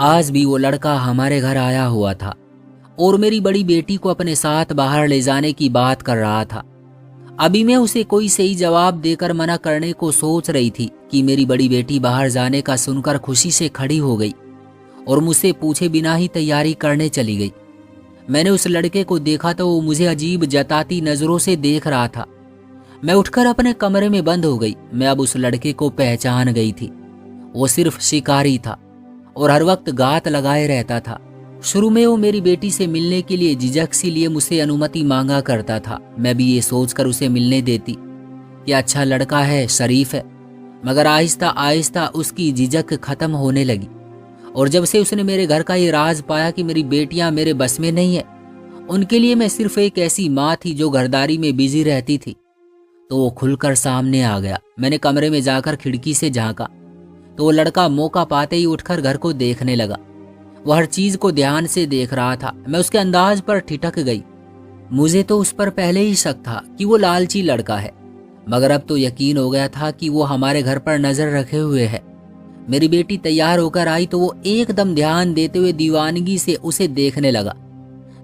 आज भी वो लड़का हमारे घर आया हुआ था और मेरी बड़ी बेटी को अपने साथ बाहर ले जाने की बात कर रहा था। अभी मैं उसे कोई सही जवाब देकर मना करने को सोच रही थी कि मेरी बड़ी बेटी बाहर जाने का सुनकर खुशी से खड़ी हो गई और मुझसे पूछे बिना ही तैयारी करने चली गई। मैंने उस लड़के को देखा तो वो मुझे अजीब जताती नजरों से देख रहा था। मैं उठकर अपने कमरे में बंद हो गई। मैं अब उस लड़के को पहचान गई थी। वो सिर्फ शिकारी था और हर वक्त घात लगाए रहता था। शुरू में वो मेरी बेटी से मिलने के लिए झिझक सी लिए मुझसे अनुमति मांगा करता था। मैं भी ये सोचकर उसे मिलने देती कि अच्छा लड़का है, शरीफ है। मगर आहिस्ता आहिस्ता उसकी झिझक खत्म होने लगी और जब से उसने मेरे घर का ये राज पाया कि मेरी बेटियां मेरे बस में नहीं है, उनके लिए मैं सिर्फ एक ऐसी माँ थी जो घरदारी में बिजी रहती थी, तो वो खुलकर सामने आ गया। मैंने कमरे में जाकर खिड़की से झांका तो वो लड़का मौका पाते ही उठकर घर को देखने लगा। वो हर चीज को ध्यान से देख रहा था। मैं उसके अंदाज पर ठिठक गई। मुझे तो उस पर पहले ही शक था कि वो लालची लड़का है, मगर अब तो यकीन हो गया था कि वो हमारे घर पर नजर रखे हुए है। मेरी बेटी तैयार होकर आई तो वो एकदम ध्यान देते हुए दीवानगी से उसे देखने लगा,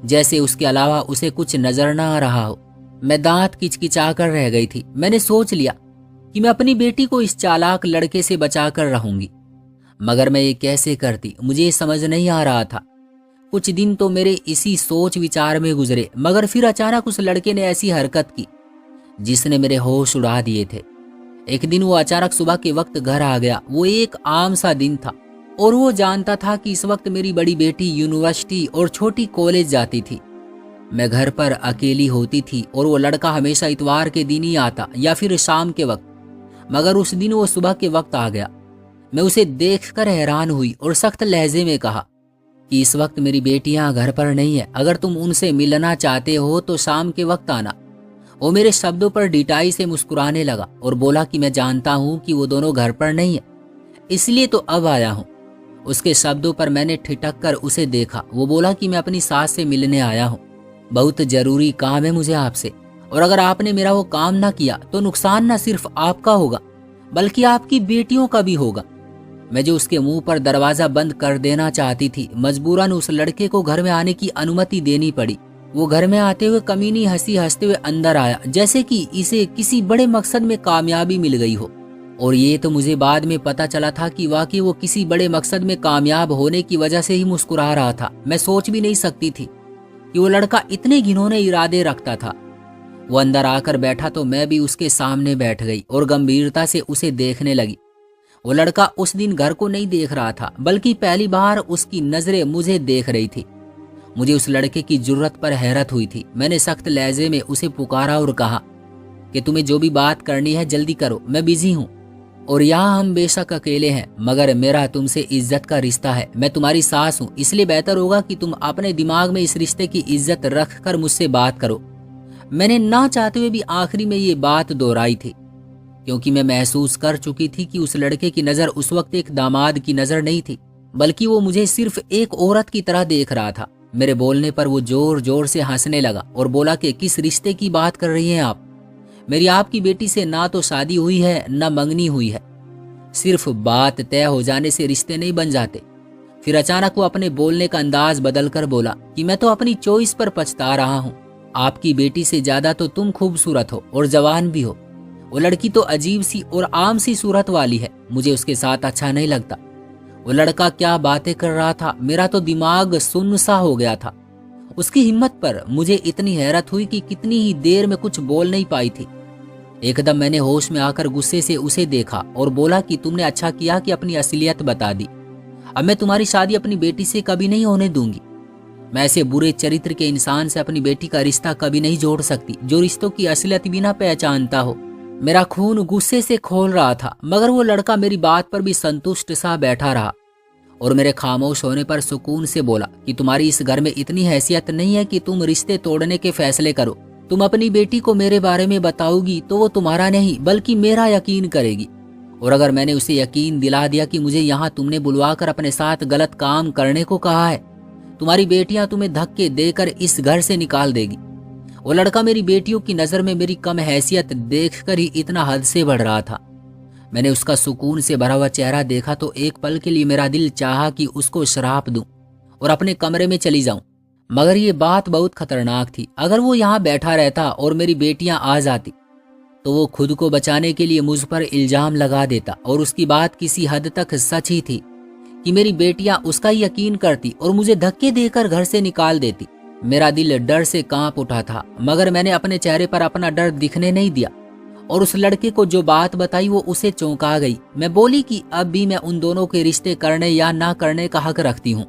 जैसे उसके अलावा उसे कुछ नजर ना आ रहा हो। मैं दांत किचकिचा कर रह गई थी। मैंने सोच लिया कि मैं अपनी बेटी को इस चालाक लड़के से बचाकर रहूंगी, मगर मैं ये कैसे करती मुझे ये समझ नहीं आ रहा था। कुछ दिन तो मेरे इसी सोच विचार में गुजरे, मगर फिर अचानक उस लड़के ने ऐसी हरकत की जिसने मेरे होश उड़ा दिए थे। एक दिन वो अचानक सुबह के वक्त घर आ गया। वो एक आम सा दिन था और वो जानता था कि इस वक्त मेरी बड़ी बेटी यूनिवर्सिटी और छोटी कॉलेज जाती थी। मैं घर पर अकेली होती थी और वो लड़का हमेशा इतवार के दिन ही आता या फिर शाम के वक्त, मगर उस दिन वो सुबह के वक्त आ गया। मैं उसे देखकर हैरान हुई और सख्त लहजे में कहा कि इस वक्त मेरी बेटियां घर पर नहीं है, अगर तुम उनसे मिलना चाहते हो तो शाम के वक्त आना। वो मेरे शब्दों पर डिटाई से मुस्कुराने लगा और बोला कि मैं जानता हूं कि वो दोनों घर पर नहीं है, इसलिए तो अब आया हूं। उसके शब्दों पर मैंने ठिठक कर उसे देखा। वो बोला कि मैं अपनी सास से मिलने आया हूं, बहुत जरूरी काम है मुझे आपसे, और अगर आपने मेरा वो काम ना किया तो नुकसान ना सिर्फ आपका होगा बल्कि आपकी बेटियों का भी होगा। मैं जो उसके मुंह पर दरवाजा बंद कर देना चाहती थी, मजबूरन उस लड़के को घर में आने की अनुमति देनी पड़ी। वो घर में आते हुए कमीनी हंसी हंसते हुए अंदर आया, जैसे कि इसे किसी बड़े मकसद में कामयाबी मिल गई हो। और ये तो मुझे बाद में पता चला था कि वाकई वो किसी बड़े मकसद में कामयाब होने की वजह से ही मुस्कुरा रहा था। मैं सोच भी नहीं सकती थी कि वो लड़का इतने घिनौने इरादे रखता था। वो अंदर आकर बैठा तो मैं भी उसके सामने बैठ गई और गंभीरता से उसे देखने लगी। वो लड़का उस दिन घर को नहीं देख रहा था, बल्कि पहली बार उसकी नजरें मुझे देख रही थी। मुझे उस लड़के की जुर्रत पर हैरत हुई थी। मैंने सख्त लहजे में उसे पुकारा और कहा कि तुम्हें जो भी बात करनी है जल्दी करो, मैं बिजी हूँ और यहाँ हम बेशक अकेले हैं, मगर मेरा तुमसे इज्जत का रिश्ता है। मैं तुम्हारी सास हूँ, इसलिए बेहतर होगा कि तुम अपने दिमाग में इस रिश्ते की इज्जत रख कर मुझसे बात करो। मैंने ना चाहते हुए भी आखिरी में ये बात दोहराई थी, क्योंकि मैं महसूस कर चुकी थी कि उस लड़के की नजर उस वक्त एक दामाद की नजर नहीं थी, बल्कि वो मुझे सिर्फ एक औरत की तरह देख रहा था। मेरे बोलने पर वो जोर जोर से हंसने लगा और बोला कि किस रिश्ते की बात कर रही हैं आप? मेरी आपकी बेटी से ना तो शादी हुई है ना मंगनी हुई है। सिर्फ बात तय हो जाने से रिश्ते नहीं बन जाते। फिर अचानक वो अपने बोलने का अंदाज बदलकर बोला कि मैं तो अपनी चॉइस पर पछता रहा हूँ। आपकी बेटी से ज्यादा तो तुम खूबसूरत हो और जवान भी हो। वो लड़की तो अजीब सी और आम सी सूरत वाली है, मुझे उसके साथ अच्छा नहीं लगता। वो लड़का क्या बातें कर रहा था, मेरा तो दिमाग सुन्न सा हो गया था। उसकी हिम्मत पर मुझे इतनी हैरत हुई कि कितनी ही देर में कुछ बोल नहीं पाई थी। एकदम मैंने होश में आकर गुस्से से उसे देखा और बोला कि तुमने अच्छा किया कि अपनी असलियत बता दी। अब मैं तुम्हारी शादी अपनी बेटी से कभी नहीं होने दूंगी। मैं ऐसे बुरे चरित्र के इंसान से अपनी बेटी का रिश्ता कभी नहीं जोड़ सकती जो रिश्तों की असलियत भी ना पहचानता हो। मेरा खून गुस्से से खोल रहा था, मगर वो लड़का मेरी बात पर भी संतुष्ट सा बैठा रहा और मेरे खामोश होने पर सुकून से बोला कि तुम्हारी इस घर में इतनी हैसियत नहीं है कि तुम रिश्ते तोड़ने के फैसले करो। तुम अपनी बेटी को मेरे बारे में बताओगी तो वो तुम्हारा नहीं बल्कि मेरा यकीन करेगी, और अगर मैंने उसे यकीन दिला दिया कि मुझे यहाँ तुमने बुलवाकर अपने साथ गलत काम करने को कहा है, तुम्हारी बेटियां तुम्हें धक्के देकर इस घर से निकाल देगी। वो लड़का मेरी बेटियों की नजर में मेरी कम हैसियत देखकर ही इतना हद से बढ़ रहा था। मैंने उसका सुकून से भरा हुआ चेहरा देखा तो एक पल के लिए मेरा दिल चाहा कि उसको श्राप दूं और अपने कमरे में चली जाऊं। मगर ये बात बहुत खतरनाक थी। अगर वो यहाँ बैठा रहता और मेरी बेटियां आ जाती तो वो खुद को बचाने के लिए मुझ पर इल्जाम लगा देता, और उसकी बात किसी हद तक सच ही थी कि मेरी बेटियां उसका यकीन करती और मुझे धक्के देकर घर से निकाल देती। मेरा दिल डर से कांप उठा था, मगर मैंने अपने चेहरे पर अपना डर दिखने नहीं दिया और उस लड़के को जो बात बताई वो उसे चौंका गई। मैं बोली कि अब भी मैं उन दोनों के रिश्ते करने या ना करने का हक रखती हूँ,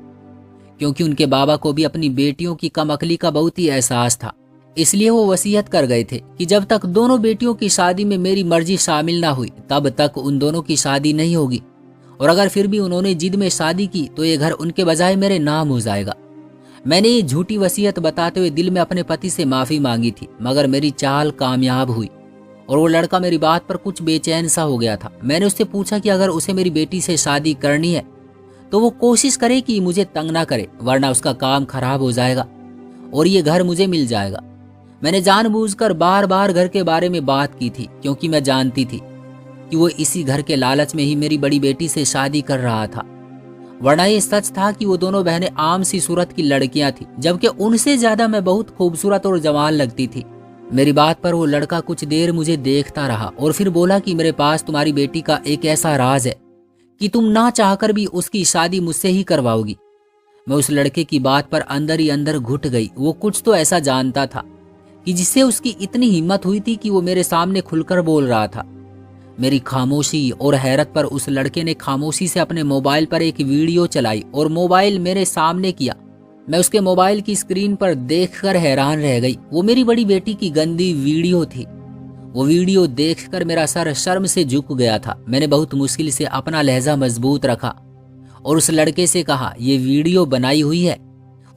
क्योंकि उनके बाबा को भी अपनी बेटियों की कमअक्ली का बहुत ही एहसास था। इसलिए वो वसीयत कर गए थे कि जब तक दोनों बेटियों की शादी में मेरी मर्जी शामिल ना हुई तब तक उन दोनों की शादी नहीं होगी, और अगर फिर भी उन्होंने जिद में शादी की तो ये घर उनके बजाय मेरे नाम हो जाएगा। मैंने ये झूठी वसीयत बताते हुए दिल में अपने पति से माफी मांगी थी, मगर मेरी चाल कामयाब हुई और वो लड़का मेरी बात पर कुछ बेचैन सा हो गया था। मैंने उससे पूछा कि अगर उसे मेरी बेटी से शादी करनी है तो वो कोशिश करे कि मुझे तंग ना करे, वरना उसका काम खराब हो जाएगा और ये घर मुझे मिल जाएगा। मैंने जानबूझकर बार बार घर के बारे में बात की थी, क्योंकि मैं जानती थी कि वो इसी घर के लालच में ही मेरी बड़ी बेटी से शादी कर रहा था, वरना ये सच था कि वो दोनों बहनें आम सी सूरत की लड़कियां थी, जबकि उनसे ज्यादा मैं बहुत खूबसूरत और जवान लगती थी। मेरी बात पर वो लड़का कुछ देर मुझे देखता रहा और फिर बोला कि मेरे पास तुम्हारी बेटी का एक ऐसा राज है कि तुम ना चाहकर भी उसकी शादी मुझसे ही करवाओगी। मैं उस लड़के की बात पर अंदर ही अंदर घुट गई। वो कुछ तो ऐसा जानता था कि जिससे उसकी इतनी हिम्मत हुई थी कि वो मेरे सामने खुलकर बोल रहा था। मेरी खामोशी और हैरत पर उस लड़के ने खामोशी से अपने मोबाइल पर एक वीडियो चलाई और मोबाइल मेरे सामने किया। मैं उसके मोबाइल की स्क्रीन पर देखकर हैरान रह गई। वो मेरी बड़ी बेटी की गंदी वीडियो थी। वो वीडियो देखकर मेरा सर शर्म से झुक गया था। मैंने बहुत मुश्किल से अपना लहजा मजबूत रखा और उस लड़के से कहा, ये वीडियो बनाई हुई है।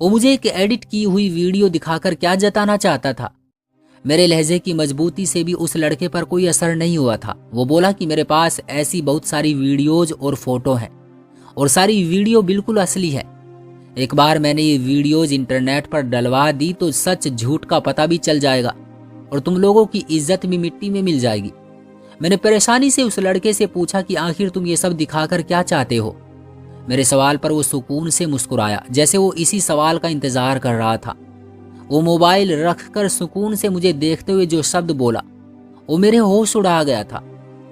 वो मुझे एक एडिट की हुई वीडियो दिखाकर क्या जताना चाहता था? मेरे लहजे की मजबूती से भी उस लड़के पर कोई असर नहीं हुआ था। वो बोला कि मेरे पास ऐसी बहुत सारी वीडियोज और फोटो हैं और सारी वीडियो बिल्कुल असली है। एक बार मैंने ये वीडियोज इंटरनेट पर डलवा दी तो सच झूठ का पता भी चल जाएगा और तुम लोगों की इज्जत भी मिट्टी में मिल जाएगी। मैंने परेशानी से उस लड़के से पूछा कि आखिर तुम ये सब दिखाकर क्या चाहते हो? मेरे सवाल पर वो सुकून से मुस्कुराया, जैसे वो इसी सवाल का इंतजार कर रहा था। वो मोबाइल रखकर सुकून से मुझे देखते हुए जो शब्द बोला वो मेरे होश उड़ा गया था।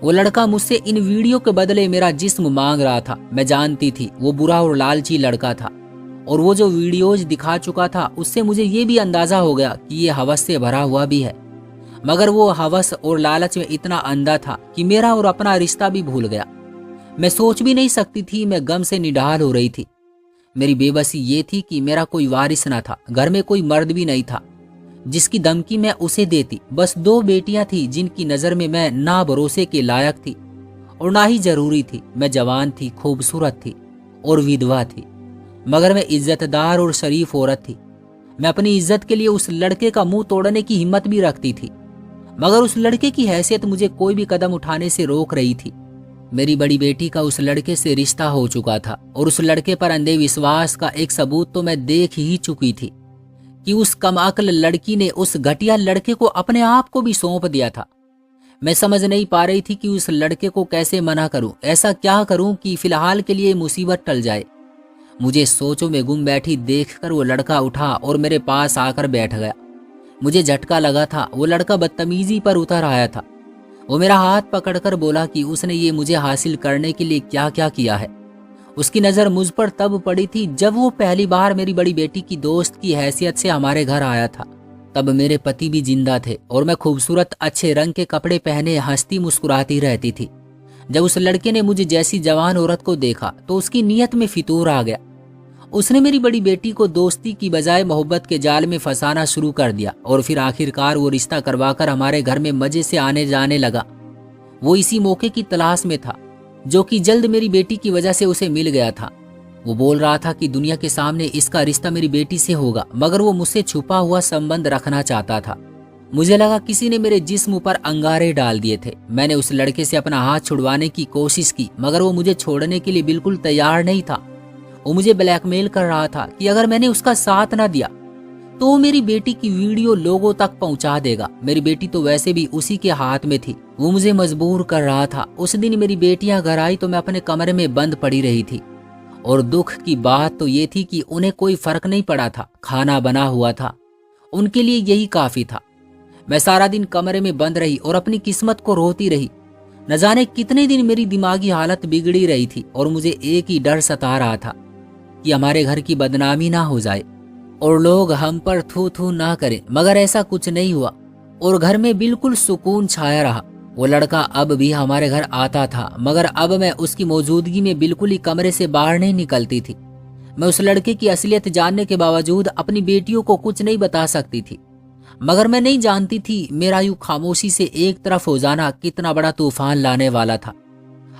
वो लड़का मुझसे इन वीडियो के बदले मेरा जिस्म मांग रहा था। मैं जानती थी वो बुरा और लालची लड़का था और वो जो वीडियोज दिखा चुका था उससे मुझे ये भी अंदाजा हो गया कि ये हवस से भरा हुआ भी है, मगर वो हवस और लालच में इतना अंधा था कि मेरा और अपना रिश्ता भी भूल गया। मैं सोच भी नहीं सकती थी, मैं गम से निढाल हो रही थी। मेरी बेबसी ये थी कि मेरा कोई वारिस न था, घर में कोई मर्द भी नहीं था जिसकी धमकी मैं उसे देती। बस 2 बेटियां थी जिनकी नजर में मैं ना भरोसे के लायक थी और ना ही जरूरी थी। मैं जवान थी, खूबसूरत थी और विधवा थी, मगर मैं इज्जतदार और शरीफ औरत थी। मैं अपनी इज्जत के लिए उस लड़के का मुंह तोड़ने की हिम्मत भी रखती थी, मगर उस लड़के की हैसियत मुझे कोई भी कदम उठाने से रोक रही थी। मेरी बड़ी बेटी का उस लड़के से रिश्ता हो चुका था और उस लड़के पर अंधे विश्वास का एक सबूत तो मैं देख ही चुकी थी कि उस कमअक्ल लड़की ने उस घटिया लड़के को अपने आप को भी सौंप दिया था। मैं समझ नहीं पा रही थी कि उस लड़के को कैसे मना करूं, ऐसा क्या करूं कि फिलहाल के लिए मुसीबत टल जाए। मुझे सोचों में गुम बैठी देखकर वो लड़का उठा और मेरे पास आकर बैठ गया। मुझे झटका लगा था। वो लड़का बदतमीजी पर उतर आया था। वो मेरा हाथ पकड़कर बोला कि उसने ये मुझे हासिल करने के लिए क्या क्या किया है। उसकी नज़र मुझ पर तब पड़ी थी जब वो पहली बार मेरी बड़ी बेटी की दोस्त की हैसियत से हमारे घर आया था। तब मेरे पति भी जिंदा थे और मैं खूबसूरत अच्छे रंग के कपड़े पहने हंसती मुस्कुराती रहती थी। जब उस लड़के ने मुझे जैसी जवान औरत को देखा तो उसकी नीयत में फितूर आ गया। उसने मेरी बड़ी बेटी को दोस्ती की बजाय मोहब्बत के जाल में फंसाना शुरू कर दिया और फिर आखिरकार वो रिश्ता करवाकर हमारे घर में मजे से आने जाने लगा। वो इसी मौके की तलाश में था जो कि जल्द मेरी बेटी की वजह से उसे मिल गया था। वो बोल रहा था कि दुनिया के सामने इसका रिश्ता मेरी बेटी से होगा, मगर वो मुझसे छुपा हुआ संबंध रखना चाहता था। मुझे लगा किसी ने मेरे जिस्म पर अंगारे डाल दिए थे। मैंने उस लड़के से अपना हाथ छुड़वाने की कोशिश की, मगर वो मुझे छोड़ने के लिए बिल्कुल तैयार नहीं था। वो मुझे ब्लैकमेल कर रहा था कि अगर मैंने उसका साथ ना दिया तो वो मेरी बेटी की वीडियो लोगों तक पहुंचा देगा। मेरी बेटी तो वैसे भी उसी के हाथ में थी, वो मुझे मजबूर कर रहा था। उस दिन मेरी बेटियां घर आई तो मैं अपने कमरे में बंद पड़ी रही थी, और दुख की बात तो ये थी कि उन्हें कोई फर्क नहीं पड़ा था। खाना बना हुआ था, उनके लिए यही काफी था। मैं सारा दिन कमरे में बंद रही और अपनी किस्मत को रोती रही। न जाने कितने दिन मेरी दिमागी हालत बिगड़ी रही थी, और मुझे एक ही डर सता रहा था कि हमारे घर की बदनामी ना हो जाए और लोग हम पर थू थू ना करें। मगर ऐसा कुछ नहीं हुआ और घर में बिल्कुल सुकून छाया रहा। वो लड़का अब भी हमारे घर आता था, मगर अब मैं उसकी मौजूदगी में बिल्कुल ही कमरे से बाहर नहीं निकलती थी। मैं उस लड़के की असलियत जानने के बावजूद अपनी बेटियों को कुछ नहीं बता सकती थी, मगर मैं नहीं जानती थी मेरा यूं खामोशी से एक तरफ हो जाना कितना बड़ा तूफान लाने वाला था।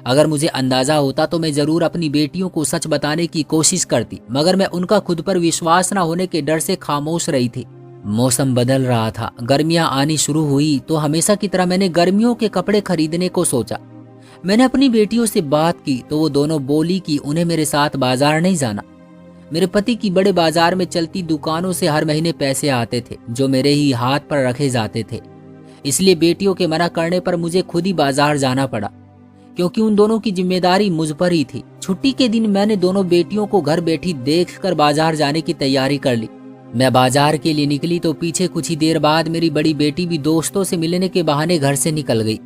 अगर मुझे अंदाजा होता तो मैं जरूर अपनी बेटियों को सच बताने की कोशिश करती, मगर मैं उनका खुद पर विश्वास न होने के डर से खामोश रही थी। मौसम बदल रहा था, गर्मियां आनी शुरू हुई तो हमेशा की तरह मैंने गर्मियों के कपड़े खरीदने को सोचा। मैंने अपनी बेटियों से बात की तो वो दोनों बोली कि उन्हें मेरे साथ बाजार नहीं जाना। मेरे पति की बड़े बाजार में चलती दुकानों से हर महीने पैसे आते थे जो मेरे ही हाथ पर रखे जाते थे, इसलिए बेटियों के मना करने पर मुझे खुद ही बाजार जाना पड़ा, क्योंकि उन दोनों की जिम्मेदारी मुझ पर ही थी। छुट्टी के दिन मैंने दोनों बेटियों को घर बैठी देखकर बाजार जाने की तैयारी कर ली। मैं बाजार के लिए निकली तो पीछे कुछ ही देर बाद मेरी बड़ी बेटी भी दोस्तों से मिलने के बहाने घर से निकल गई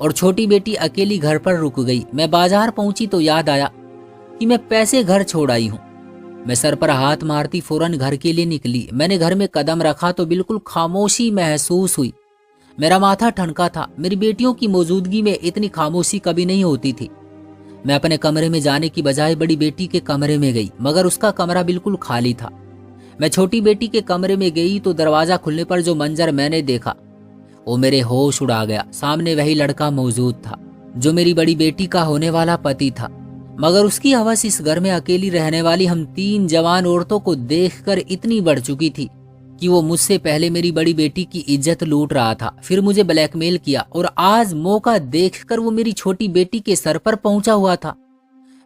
और छोटी बेटी अकेली घर पर रुक गई। मैं बाजार पहुंची तो याद आया कि मैं पैसे घर छोड़ आई हूँ। मैं सर पर हाथ मारती फौरन घर के लिए निकली। मैंने घर में कदम रखा तो बिल्कुल खामोशी महसूस हुई। मेरा माथा ठनका था। मेरी बेटियों की मौजूदगी में इतनी खामोशी कभी नहीं होती थी। मैं अपने कमरे में जाने की बजाय बड़ी बेटी के कमरे में गई, मगर उसका कमरा बिल्कुल खाली था। मैं छोटी बेटी के कमरे में गई तो दरवाजा खुलने पर जो मंजर मैंने देखा वो मेरे होश उड़ा गया। सामने वही लड़का मौजूद था जो मेरी बड़ी बेटी का होने वाला पति था, मगर उसकी हवस इस घर में अकेली रहने वाली हम 3 जवान औरतों को देखकर इतनी बढ़ चुकी थी कि वो मुझसे पहले मेरी बड़ी बेटी की इज्जत लूट रहा था, फिर मुझे ब्लैकमेल किया, और आज मौका देखकर वो मेरी छोटी बेटी के सर पर पहुंचा हुआ था।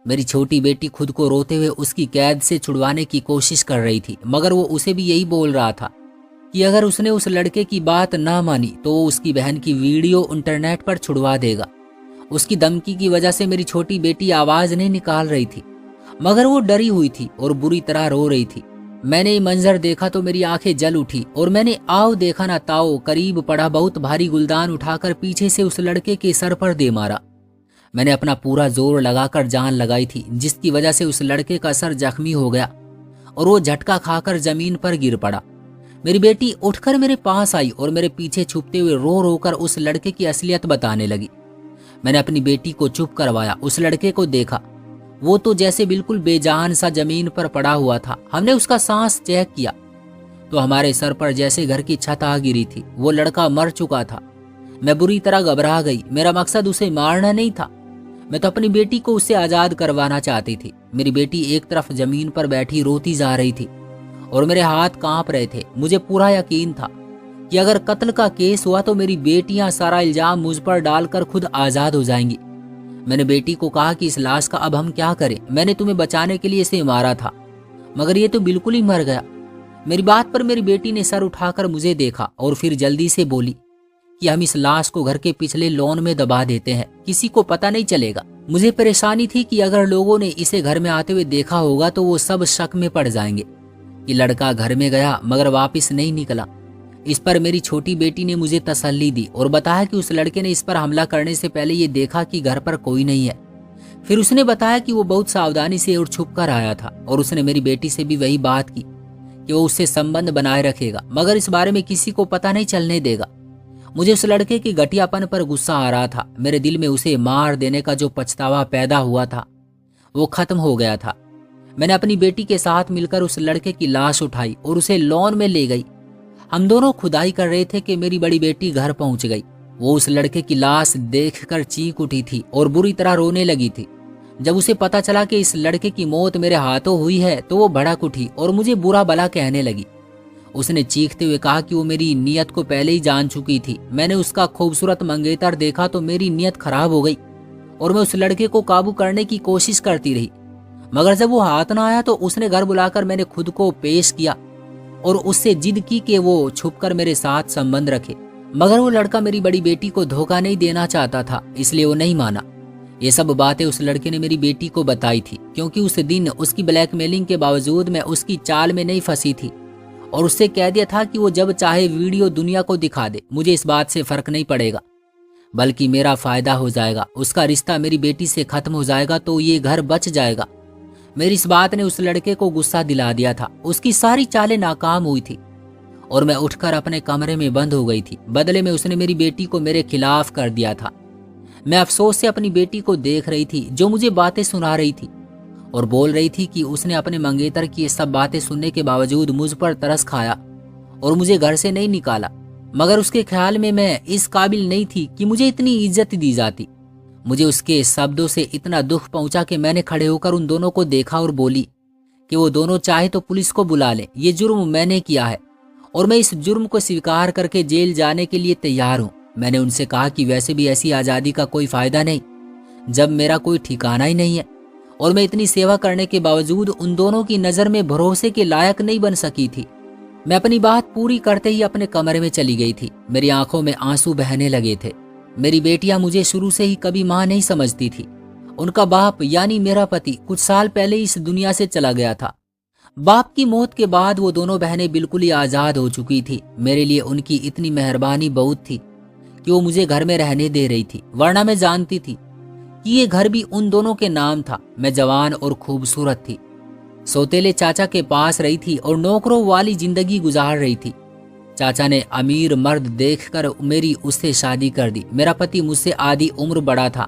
मेरी छोटी बेटी खुद को रोते हुए उसकी कैद से छुड़वाने की कोशिश कर रही थी, मगर वो उसे भी यही बोल रहा था कि अगर उसने उस लड़के की बात ना मानी तो वो उसकी बहन की वीडियो इंटरनेट पर छुड़वा देगा। उसकी धमकी की वजह से मेरी छोटी बेटी आवाज नहीं निकाल रही थी, मगर वो डरी हुई थी और बुरी तरह रो रही थी। मैंने ये मंजर देखा तो मेरी आंखें जल उठी और मैंने आओ देखा ना ताओ करीब पड़ा बहुत भारी गुलदान उठाकर पीछे से उस लड़के के सर पर दे मारा। मैंने अपना पूरा जोर लगाकर जान लगाई थी, जिसकी वजह से उस लड़के का सर जख्मी हो गया और वो झटका खाकर जमीन पर गिर पड़ा। मेरी बेटी उठकर मेरे पास आई और मेरे पीछे छुपते हुए रो रो कर उस लड़के की असलियत बताने लगी। मैंने अपनी बेटी को चुप करवाया। उस लड़के को देखा, वो तो जैसे बिल्कुल बेजान सा जमीन पर पड़ा हुआ था। हमने उसका सांस चेक किया तो हमारे सर पर जैसे घर की छत आ गिरी थी। वो लड़का मर चुका था। मैं बुरी तरह घबरा गई। मेरा मकसद उसे मारना नहीं था, मैं तो अपनी बेटी को उससे आजाद करवाना चाहती थी। मेरी बेटी एक तरफ जमीन पर बैठी रोती जा रही थी और मेरे हाथ कांप रहे थे। मुझे पूरा यकीन था कि अगर कत्ल का केस हुआ तो मेरी बेटियां सारा इल्जाम मुझ पर डालकर खुद आजाद हो जाएंगी। मैंने बेटी को कहा कि इस लाश का अब हम क्या करें? मैंने तुम्हें बचाने के लिए इसे मारा था, मगर ये तो बिल्कुल ही मर गया। मेरी बात पर मेरी बेटी ने सर उठाकर मुझे देखा और फिर जल्दी से बोली कि हम इस लाश को घर के पिछले लॉन में दबा देते हैं, किसी को पता नहीं चलेगा। मुझे परेशानी थी कि अगर लोगों ने इसे घर में आते हुए देखा होगा तो वो सब शक में पड़ जाएंगे कि लड़का घर में गया मगर वापस नहीं निकला। इस पर मेरी छोटी बेटी ने मुझे तसल्ली दी और बताया कि उस लड़के ने इस पर हमला करने से पहले ये देखा कि घर पर कोई नहीं है। फिर उसने बताया कि वो बहुत सावधानी से और छुप कर आया था और उसने मेरी बेटी से भी वही बात की कि वो उससे संबंध बनाए रखेगा, मगर इस बारे में किसी को पता नहीं चलने देगा। मुझे उस लड़के के घटियापन पर गुस्सा आ रहा था। मेरे दिल में उसे मार देने का जो पछतावा पैदा हुआ था वो खत्म हो गया था। मैंने अपनी बेटी के साथ मिलकर उस लड़के की लाश उठाई और उसे लॉन में ले गई। हम दोनों खुदाई कर रहे थे कि मेरी बड़ी बेटी घर पहुंच गई। वो उस लड़के की लाश देखकर चीख उठी थी और बुरी तरह रोने लगी थी। जब उसे पता चला कि इस लड़के की मौत मेरे हाथों हुई है तो वो भड़क उठी और मुझे बुरा भला कहने लगी। उसने चीखते हुए कहा कि वो मेरी नीयत को पहले ही जान चुकी थी। मैंने उसका खूबसूरत मंगेतर देखा तो मेरी नीयत खराब हो गई और मैं उस लड़के को काबू करने की कोशिश करती रही, मगर जब वो हाथ ना आया तो उसने घर बुलाकर मैंने खुद को पेश किया और उससे जिद की कि वो छुपकर मेरे साथ संबंध रखे, मगर वो लड़का मेरी बड़ी बेटी को धोखा नहीं देना चाहता था, इसलिए वो नहीं माना। ये सब बातें उस लड़के ने मेरी बेटी को बताई थी, क्योंकि उस दिन उसकी ब्लैकमेलिंग के बावजूद मैं उसकी चाल में नहीं फंसी थी और उससे कह दिया था कि वो जब चाहे वीडियो दुनिया को दिखा दे, मुझे इस बात से फर्क नहीं पड़ेगा, बल्कि मेरा फायदा हो जाएगा। उसका रिश्ता मेरी बेटी से खत्म हो जाएगा तो ये घर बच जाएगा। मेरी इस बात ने उस लड़के को गुस्सा दिला दिया था। उसकी सारी चालें नाकाम हुई थी और मैं उठकर अपने कमरे में बंद हो गई थी। बदले में उसने मेरी बेटी को मेरे खिलाफ कर दिया था। मैं अफसोस से अपनी बेटी को देख रही थी, जो मुझे बातें सुना रही थी और बोल रही थी कि उसने अपने मंगेतर की ये सब बातें सुनने के बावजूद मुझ पर तरस खाया और मुझे घर से नहीं निकाला, मगर उसके ख्याल में मैं इस काबिल नहीं थी कि मुझे इतनी इज्जत दी जाती। मुझे उसके शब्दों से इतना दुख पहुंचा कि मैंने खड़े होकर उन दोनों को देखा और बोली कि वो दोनों चाहे तो पुलिस को बुला लें, ये जुर्म मैंने किया है और मैं इस जुर्म को स्वीकार करके जेल जाने के लिए तैयार हूँ। मैंने उनसे कहा कि वैसे भी ऐसी आज़ादी का कोई फायदा नहीं जब मेरा कोई ठिकाना ही नहीं है और मैं इतनी सेवा करने के बावजूद उन दोनों की नज़र में भरोसे के लायक नहीं बन सकी थी। मैं अपनी बात पूरी करते ही अपने कमरे में चली गई थी। मेरी आंखों में आंसू बहने लगे थे। मेरी बेटियां मुझे शुरू से ही कभी मां नहीं समझती थी। उनका बाप यानी मेरा पति कुछ साल पहले इस दुनिया से चला गया था। बाप की मौत के बाद वो दोनों बहनें बिल्कुल ही आज़ाद हो चुकी थी। मेरे लिए उनकी इतनी मेहरबानी बहुत थी कि वो मुझे घर में रहने दे रही थी, वरना मैं जानती थी कि ये घर भी उन दोनों के नाम था। मैं जवान और खूबसूरत थी, सौतेले चाचा के पास रही थी और नौकरों वाली जिंदगी गुजार रही थी। चाचा ने अमीर मर्द देखकर मेरी उससे शादी कर दी। मेरा पति मुझसे आधी उम्र बड़ा था।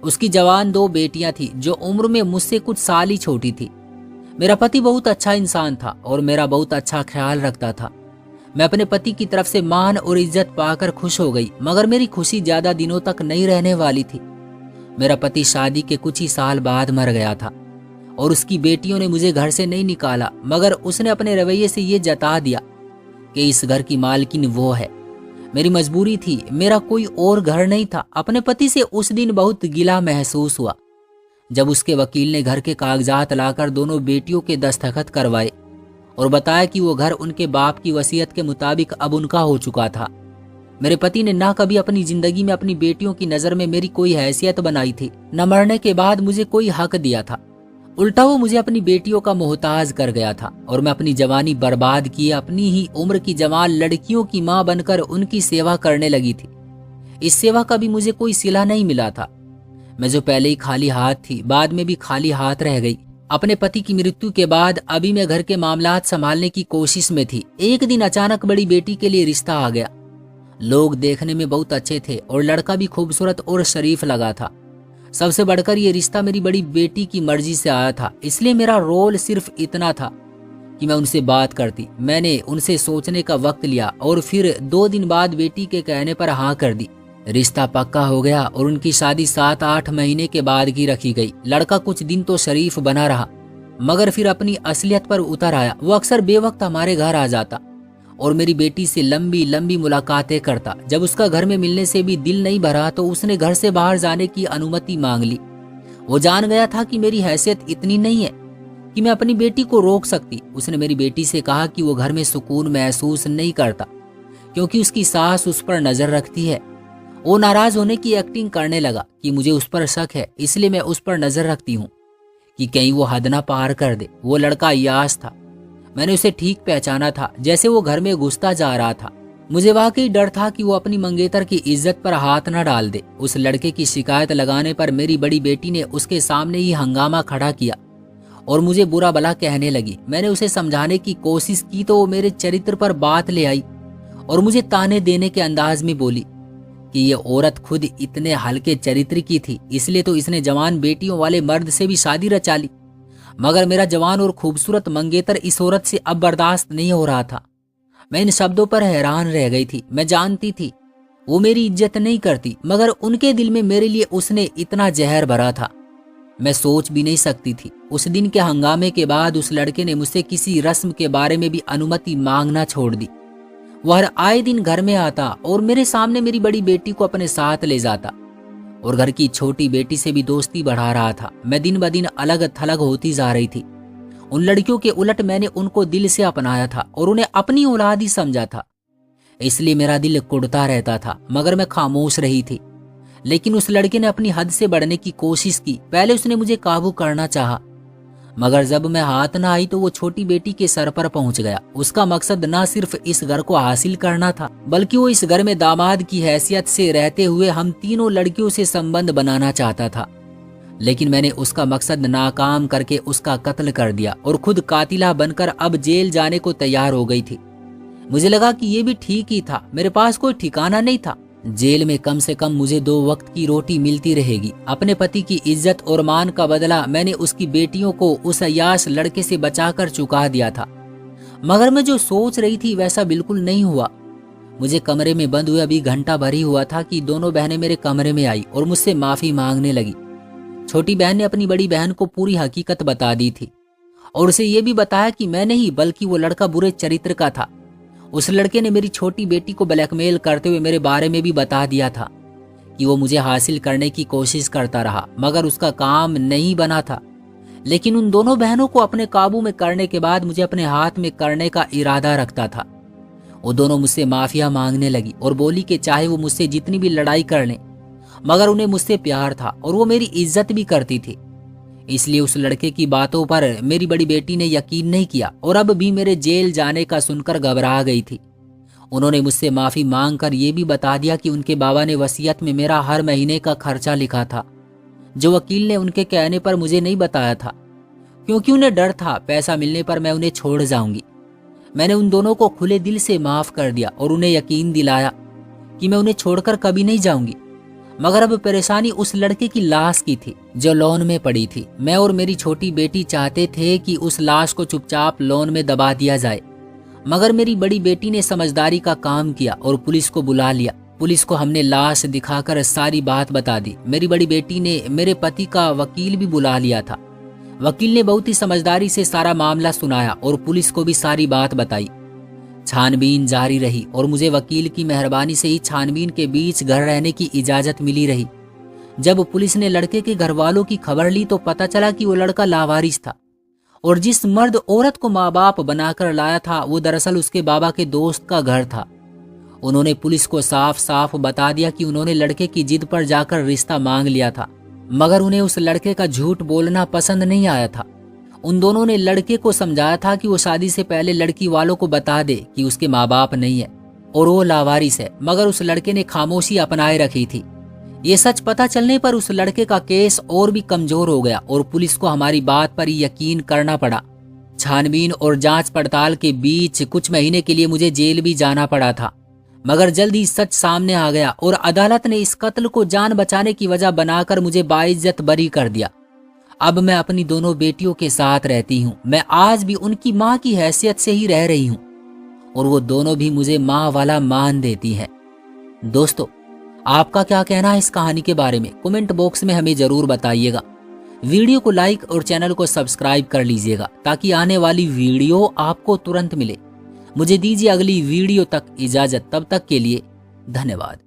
उसकी जवान 2 बेटियां थी जो उम्र में मुझसे कुछ साल ही छोटी थी। मेरा पति बहुत अच्छा इंसान था और मेरा बहुत अच्छा ख्याल रखता था। मैं अपने पति की तरफ से मान और इज्जत पाकर खुश हो गई, मगर मेरी खुशी ज्यादा दिनों तक नहीं रहने वाली थी। मेरा पति शादी के कुछ ही साल बाद मर गया था और उसकी बेटियों ने मुझे घर से नहीं निकाला, मगर उसने अपने रवैये से ये जता दिया कि इस घर की मालकिन वो है। मेरी मजबूरी थी, मेरा कोई और घर नहीं था। अपने पति से उस दिन बहुत गिला महसूस हुआ जब उसके वकील ने घर के कागजात लाकर दोनों बेटियों के दस्तखत करवाए और बताया कि वो घर उनके बाप की वसीयत के मुताबिक अब उनका हो चुका था। मेरे पति ने ना कभी अपनी जिंदगी में अपनी बेटियों की नजर में मेरी कोई हैसियत बनाई थी, न मरने के बाद मुझे कोई हक दिया था। उल्टा वो मुझे अपनी बेटियों का मोहताज कर गया था और मैं अपनी जवानी बर्बाद किए अपनी ही उम्र की जवान लड़कियों की मां बनकर उनकी सेवा करने लगी थी। इस सेवा का भी मुझे कोई सिला नहीं मिला था। मैं जो पहले ही खाली हाथ थी, बाद में भी खाली हाथ रह गई। अपने पति की मृत्यु के बाद अभी मैं घर के मामलात संभालने की कोशिश में थी। एक दिन अचानक बड़ी बेटी के लिए रिश्ता आ गया। लोग देखने में बहुत अच्छे थे और लड़का भी खूबसूरत और शरीफ लगा था। सबसे बढ़कर ये रिश्ता मेरी बड़ी बेटी की मर्जी से आया था, इसलिए मेरा रोल सिर्फ इतना था कि मैं उनसे बात करती। मैंने उनसे सोचने का वक्त लिया और फिर 2 दिन बाद बेटी के कहने पर हाँ कर दी। रिश्ता पक्का हो गया और उनकी शादी 7-8 महीने के बाद की रखी गई। लड़का कुछ दिन तो शरीफ बना रहा, मगर फिर अपनी असलियत पर उतर आया। वो अक्सर बेवक्त हमारे घर आ जाता और मेरी बेटी से लंबी लंबी मुलाकातें करता। जब उसका घर में मिलने से भी दिल नहीं भरा तो उसने घर से बाहर जाने की अनुमति मांग ली। वो जान गया था कि मेरी हैसियत इतनी नहीं है कि मैं अपनी बेटी को रोक सकती। उसने मेरी बेटी से कहा कि वो घर में सुकून महसूस नहीं करता क्योंकि उसकी सास उस पर नजर रखती है। वो नाराज होने की एक्टिंग करने लगा कि मुझे उस पर शक है, इसलिए मैं उस पर नजर रखती हूँ कि कहीं वो हद ना पार कर दे। वो लड़का यास था, मैंने उसे ठीक पहचाना था। जैसे वो घर में घुसता जा रहा था, मुझे वाकई डर था कि वो अपनी मंगेतर की इज्जत पर हाथ न डाल दे। उस लड़के की शिकायत लगाने पर मेरी बड़ी बेटी ने उसके सामने ही हंगामा खड़ा किया और मुझे बुरा भला कहने लगी। मैंने उसे समझाने की कोशिश की तो वो मेरे चरित्र पर बात ले आई और मुझे ताने देने के अंदाज में बोली कि ये औरत खुद इतने हल्के चरित्र की थी, इसलिए तो इसने जवान बेटियों वाले मर्द से भी शादी रचा ली। मगर मेरा जवान और खूबसूरत मंगेतर इस औरत से अब बर्दाश्त नहीं हो रहा था। मैं इन शब्दों पर हैरान रह गई थी। मैं जानती थी वो मेरी इज्जत नहीं करती, मगर उनके दिल में मेरे लिए उसने इतना जहर भरा था, मैं सोच भी नहीं सकती थी। उस दिन के हंगामे के बाद उस लड़के ने मुझसे किसी रस्म के बारे में भी अनुमति मांगना छोड़ दी। वह हर आए दिन घर में आता और मेरे सामने मेरी बड़ी बेटी को अपने साथ ले जाता और घर की छोटी बेटी से भी दोस्ती बढ़ा रहा था। मैं दिन ब दिन अलग थलग होती जा रही थी उन लड़कियों के उलट मैंने उनको दिल से अपनाया था और उन्हें अपनी औलाद ही समझा था। इसलिए मेरा दिल कुढ़ता रहता था, मगर मैं खामोश रही थी। लेकिन उस लड़के ने अपनी हद से बढ़ने की कोशिश की। पहले उसने मुझे काबू करना चाहा, मगर जब मैं हाथ न आई तो वो छोटी बेटी के सर पर पहुंच गया। उसका मकसद न सिर्फ इस घर को हासिल करना था, बल्कि वो इस घर में दामाद की हैसियत से रहते हुए हम तीनों लड़कियों से संबंध बनाना चाहता था। लेकिन मैंने उसका मकसद नाकाम करके उसका कत्ल कर दिया और खुद कातिला बनकर अब जेल जाने को तैयार हो गई थी। मुझे लगा कि ये भी ठीक ही था, मेरे पास कोई ठिकाना नहीं था। जेल में कम से कम मुझे 2 वक्त की रोटी मिलती रहेगी। अपने पति की इज्जत और मान का बदला मैंने उसकी बेटियों को उस अय्याश लड़के से बचाकर चुका दिया था। मगर मैं जो सोच रही थी वैसा बिल्कुल नहीं हुआ। मुझे कमरे में बंद हुए अभी घंटा भर ही हुआ था कि दोनों बहनें मेरे कमरे में आई और मुझसे माफी मांगने लगी। छोटी बहन ने अपनी बड़ी बहन को पूरी हकीकत बता दी थी और उसे ये भी बताया कि मैं नहीं बल्कि वो लड़का बुरे चरित्र का था। उस लड़के ने मेरी छोटी बेटी को ब्लैकमेल करते हुए मेरे बारे में भी बता दिया था कि वो मुझे हासिल करने की कोशिश करता रहा, मगर उसका काम नहीं बना था। लेकिन उन दोनों बहनों को अपने काबू में करने के बाद मुझे अपने हाथ में करने का इरादा रखता था। वो दोनों मुझसे माफिया मांगने लगी और बोली कि चाहे वो मुझसे जितनी भी लड़ाई कर लें, मगर उन्हें मुझसे प्यार था और वो मेरी इज्जत भी करती थी। इसलिए उस लड़के की बातों पर मेरी बड़ी बेटी ने यकीन नहीं किया और अब भी मेरे जेल जाने का सुनकर घबरा गई थी। उन्होंने मुझसे माफी मांगकर ये भी बता दिया कि उनके बाबा ने वसीयत में मेरा हर महीने का खर्चा लिखा था, जो वकील ने उनके कहने पर मुझे नहीं बताया था, क्योंकि उन्हें डर था पैसा मिलने पर मैं उन्हें छोड़ जाऊंगी। मैंने उन दोनों को खुले दिल से माफ कर दिया और उन्हें यकीन दिलाया कि मैं उन्हें छोड़कर कभी नहीं जाऊंगी। मगर अब परेशानी उस लड़के की लाश की थी जो लॉन में पड़ी थी। मैं और मेरी छोटी बेटी चाहते थे कि उस लाश को चुपचाप लॉन में दबा दिया जाए, मगर मेरी बड़ी बेटी ने समझदारी का काम किया और पुलिस को बुला लिया। पुलिस को हमने लाश दिखाकर सारी बात बता दी। मेरी बड़ी बेटी ने मेरे पति का वकील भी बुला लिया था। वकील ने बहुत ही समझदारी से सारा मामला सुनाया और पुलिस को भी सारी बात बताई। छानबीन जारी रही और मुझे वकील की मेहरबानी से ही छानबीन के बीच घर रहने की इजाजत मिली रही। जब पुलिस ने लड़के के घर वालों की खबर ली तो पता चला कि वो लड़का लावारिस था और जिस मर्द औरत को माँ बाप बनाकर लाया था वो दरअसल उसके बाबा के दोस्त का घर था। उन्होंने पुलिस को साफ साफ बता दिया कि उन्होंने लड़के की जिद पर जाकर रिश्ता मांग लिया था, मगर उन्हें उस लड़के का झूठ बोलना पसंद नहीं आया था। उन दोनों ने लड़के को समझाया था कि वो शादी से पहले लड़की वालों को बता दे कि उसके माँ बाप नहीं है और वो लावारिस है, मगर उस लड़के ने खामोशी अपनाए रखी थी। ये सच पता चलने पर उस लड़के का केस और भी कमजोर हो गया और पुलिस को हमारी बात पर यकीन करना पड़ा। छानबीन और जांच पड़ताल के बीच कुछ महीने के लिए मुझे जेल भी जाना पड़ा था, मगर जल्द ही सच सामने आ गया और अदालत ने इस कत्ल को जान बचाने की वजह बनाकर मुझे बाइज्जत बरी कर दिया। अब मैं अपनी दोनों बेटियों के साथ रहती हूँ। मैं आज भी उनकी माँ की हैसियत से ही रह रही हूँ और वो दोनों भी मुझे माँ वाला मान देती हैं। दोस्तों, आपका क्या कहना है इस कहानी के बारे में? कमेंट बॉक्स में हमें जरूर बताइएगा। वीडियो को लाइक और चैनल को सब्सक्राइब कर लीजिएगा ताकि आने वाली वीडियो आपको तुरंत मिले। मुझे दीजिए अगली वीडियो तक इजाजत। तब तक के लिए धन्यवाद।